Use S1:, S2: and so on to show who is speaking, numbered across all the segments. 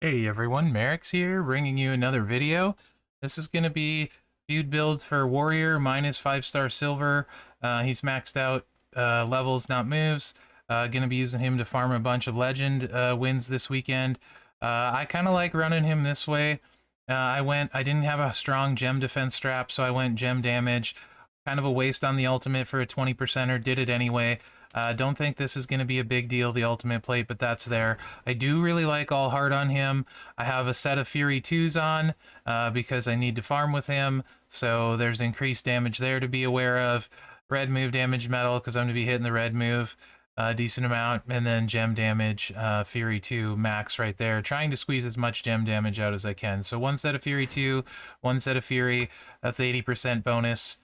S1: Hey everyone, Mherex here, bringing you another video. This is going to be Feud build for Warrior, minus 5-star silver. He's maxed out levels, not moves. Going to be using him to farm a bunch of legend wins this weekend. I kind of like running him this way. I didn't have a strong gem defense strap, so I went gem damage. Kind of a waste on the ultimate for a 20%er, did it anyway. Don't think this is going to be a big deal, the ultimate plate, but that's there. I do really like all heart on him. I have a set of Fury 2s on because I need to farm with him, so there's increased damage there to be aware of. Red move damage metal because I'm going to be hitting the red move a decent amount, and then gem damage, Fury 2 max right there. Trying to squeeze as much gem damage out as I can. So one set of Fury 2, one set of Fury, that's 80% bonus.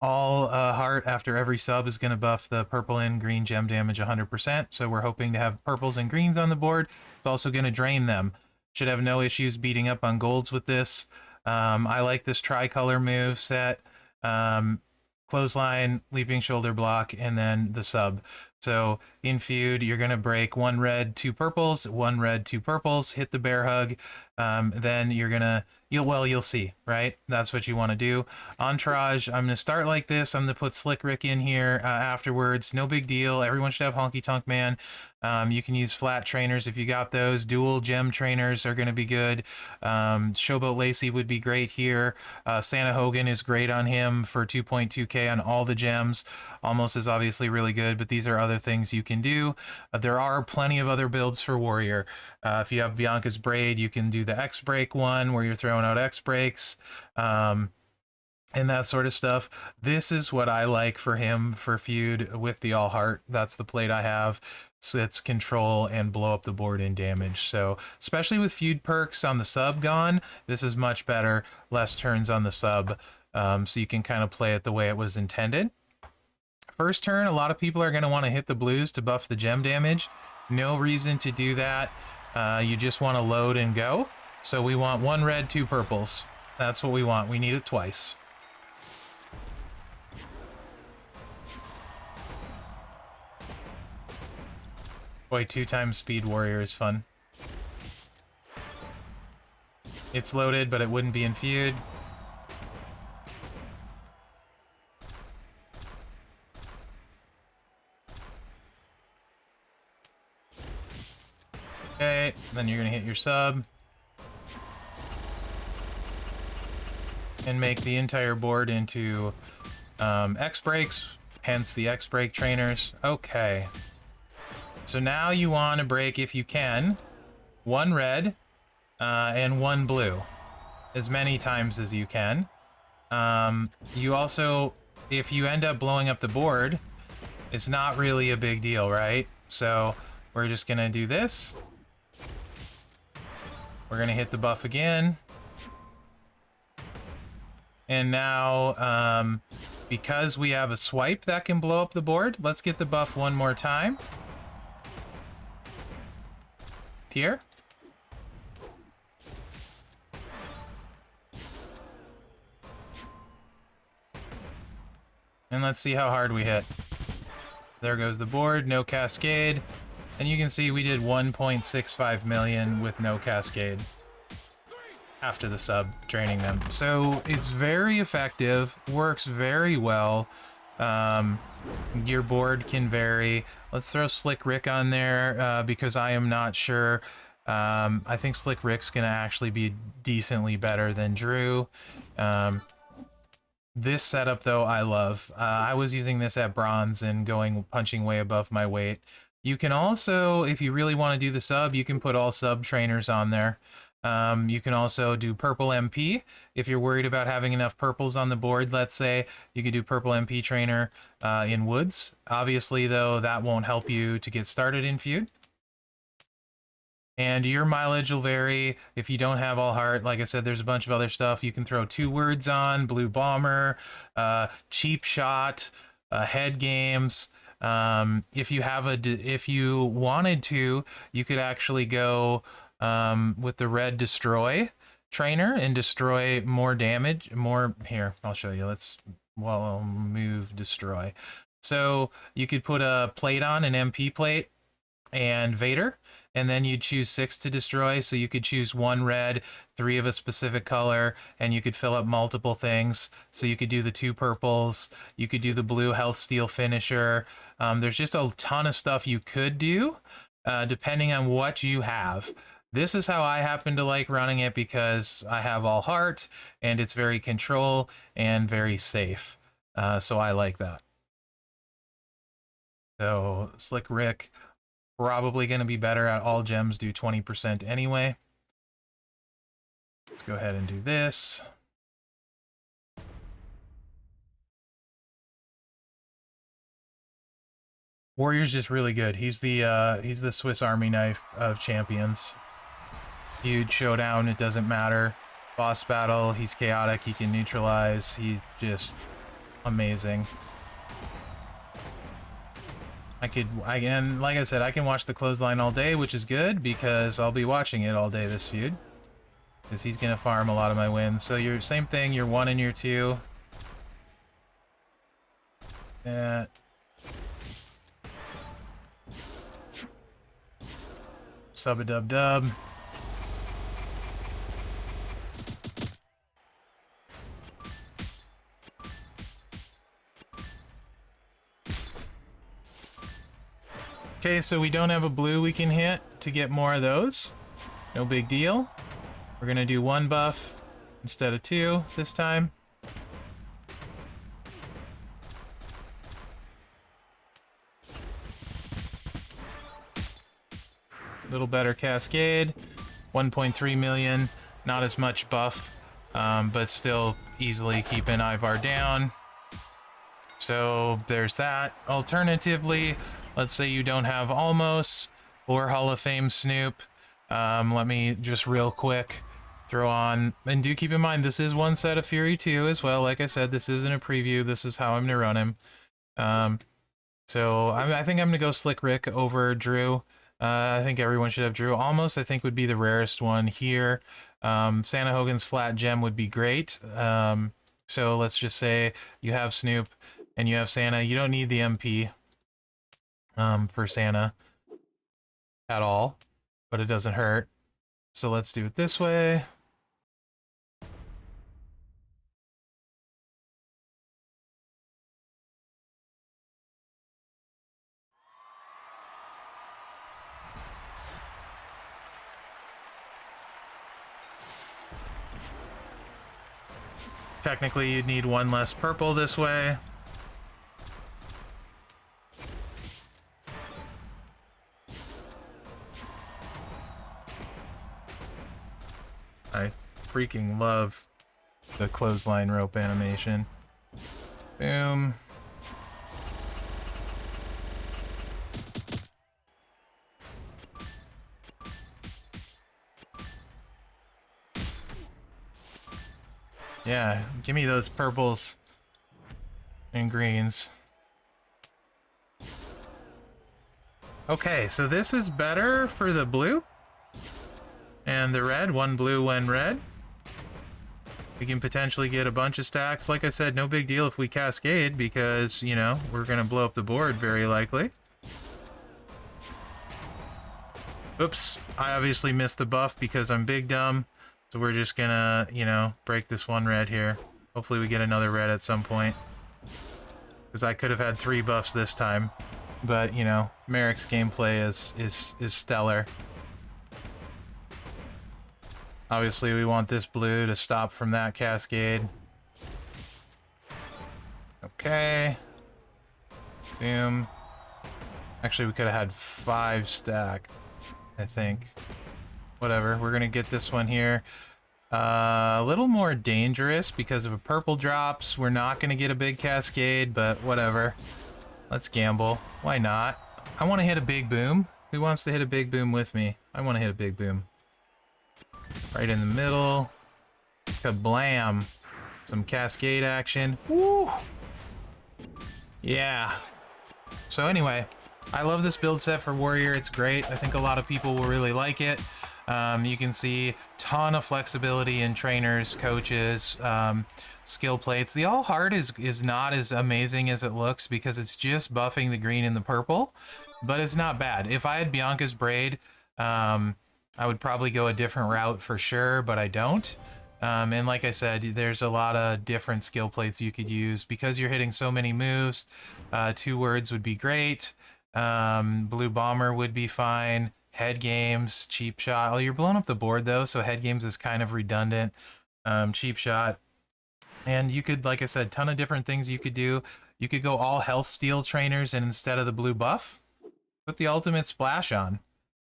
S1: All heart after every sub is going to buff the purple and green gem damage 100%, so we're hoping to have purples and greens on the board. It's also going to drain them. Should have no issues beating up on golds with this. I like this tricolor move set. Clothesline, leaping shoulder block, and then the sub. So in Feud, you're going to break 1 red, 2 purples, 1 red, 2 purples, hit the bear hug. Then you're going to, you'll see, right? That's what you want to do. Entourage, I'm going to start like this. I'm going to put Slick Rick in here afterwards. No big deal. Everyone should have Honky Tonk Man. You can use flat trainers if you got those. Dual gem trainers are going to be good. Showboat Lacey would be great here. Santa Hogan is great on him for 2.2k on all the gems. Almost is obviously really good, but these are other things you can do. There are plenty of other builds for Warrior. If you have Bianca's Braid, you can do the X Break one where you're throwing out X Breaks. And that sort of stuff. This is what I like for him for Feud with the all heart. That's the plate I have. So it's control and blow up the board in damage. So especially with Feud perks on the sub gone, this is much better. Less turns on the sub. So you can kind of play it the way it was intended. First turn, a lot of people are going to want to hit the blues to buff the gem damage. No reason to do that. You just want to load and go. So we want 1 red, 2 purples. That's what we want. We need it twice. Boy, 2x speed warrior is fun. It's loaded, but it wouldn't be in Feud. Okay, then you're gonna hit your sub. And make the entire board into X breaks, hence the X break trainers. Okay. So now you want to break, if you can, 1 red and 1 blue. As many times as you can. You also, if you end up blowing up the board, it's not really a big deal, right? So we're just going to do this. We're going to hit the buff again. And now, because we have a swipe that can blow up the board, let's get the buff one more time. Here. And let's see how hard we hit. There goes the board, no cascade. And you can see we did 1.65 million with no cascade after the sub, draining them. So it's very effective, works very well. Your board can vary. Let's throw Slick Rick on there because I am not sure. I think Slick Rick's gonna actually be decently better than Drew. This setup though I love. I was using this at bronze and punching way above my weight. You can also, if you really want to do the sub, you can put all sub trainers on there. You can also do purple MP. If you're worried about having enough purples on the board, let's say, you could do purple MP trainer in woods. Obviously, though, that won't help you to get started in Feud. And your mileage will vary. If you don't have all heart, like I said, there's a bunch of other stuff. You can throw 2 words on, blue bomber, cheap shot, head games. If you wanted to, you could actually go with the red destroy trainer and destroy more damage. Here, I'll show you. I'll move destroy. So you could put a plate on, an MP plate, and Vader, and then you'd choose 6 to destroy. So you could choose 1 red, 3 of a specific color, and you could fill up multiple things. So you could do the 2 purples, you could do the blue health steal finisher. There's just a ton of stuff you could do, depending on what you have. This is how I happen to like running it because I have all heart, and it's very control and very safe. So I like that. So Slick Rick, probably going to be better at all gems do 20% anyway. Let's go ahead and do this. Warrior's just really good. He's the Swiss Army knife of champions. Huge showdown, it doesn't matter. Boss battle, he's chaotic, he can neutralize, he's just amazing. And like I said, I can watch the Clothesline all day, which is good because I'll be watching it all day this feud. Because he's gonna farm a lot of my wins. So your same thing, your 1 and your 2. Sub a dub dub. Okay, so we don't have a blue we can hit to get more of those. No big deal. We're gonna do 1 buff instead of 2 this time. Little better cascade. 1.3 million, not as much buff, but still easily keeping Ivar down. So there's that. Alternatively, let's say you don't have Almost or Hall of Fame Snoop. Let me just real quick throw on, and do keep in mind this is one set of Fury 2 as well. Like I said, this isn't a preview, this is how I'm gonna run him. So I think I'm gonna go Slick Rick over Drew. I think everyone should have Drew. Almost I think would be the rarest one here. Santa Hogan's flat gem would be great. So let's just say you have Snoop and you have Santa. You don't need the MP for Santa at all, but it doesn't hurt. So let's do it this way. Technically, you'd need 1 less purple this way. I freaking love the clothesline rope animation. Boom. Yeah, give me those purples and greens. Okay, so this is better for the blue and the red. 1 blue, 1 red. We can potentially get a bunch of stacks. Like I said, no big deal if we cascade because, you know, we're going to blow up the board very likely. Oops, I obviously missed the buff because I'm big dumb. So we're just gonna, you know, break this 1 red here. Hopefully we get another red at some point. Because I could have had 3 buffs this time. But, you know, Mherex gameplay is stellar. Obviously we want this blue to stop from that cascade. Okay. Boom. Actually, we could have had 5 stack, I think. Whatever, we're gonna get this one here. A little more dangerous because if a purple drops, we're not gonna get a big cascade, but whatever. Let's gamble. Why not? I want to hit a big boom. Who wants to hit a big boom with me? I want to hit a big boom. Right in the middle. Kablam. Some cascade action. Woo! Yeah. So anyway, I love this build set for Warrior. It's great. I think a lot of people will really like it. You can see ton of flexibility in trainers, coaches, skill plates. The all hard is not as amazing as it looks because it's just buffing the green and the purple, but it's not bad. If I had Bianca's braid, I would probably go a different route for sure, but I don't. And like I said, there's a lot of different skill plates you could use. Because you're hitting so many moves, 2 words would be great. Blue Bomber would be fine. Head Games, Cheap Shot. Oh, you're blowing up the board though, so Head Games is kind of redundant. Cheap Shot. And you could, like I said, ton of different things you could do. You could go all health steal trainers, and instead of the blue buff, put the ultimate splash on.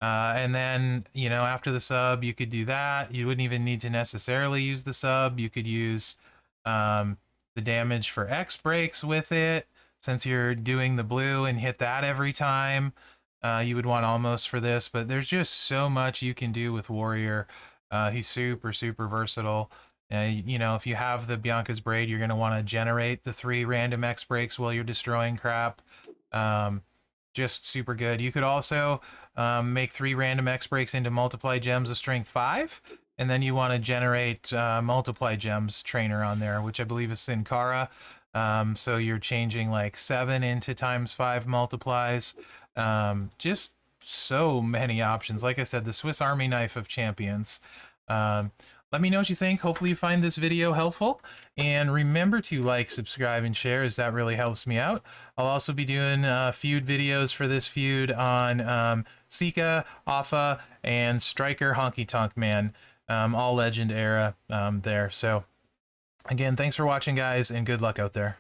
S1: And then, you know, after the sub, you could do that. You wouldn't even need to necessarily use the sub. You could use the damage for X breaks with it. Since you're doing the blue and hit that every time, you would want almost for this. But there's just so much you can do with Warrior. He's super, super versatile. You know, if you have the Bianca's Braid, you're going to want to generate the 3 random X breaks while you're destroying crap. Just super good. You could also make 3 random X breaks into multiply gems of strength 5, and then you want to generate multiply gems trainer on there, which I believe is Sin Cara. So you're changing like 7 into ×5 multiplies. Just so many options. Like I said, the Swiss Army knife of champions. Let me know what you think. Hopefully you find this video helpful. And remember to like, subscribe, and share, as that really helps me out. I'll also be doing feud videos for this feud on Sika, Alpha, and Striker Honky Tonk Man. All Legend era there. So, again, thanks for watching, guys, and good luck out there.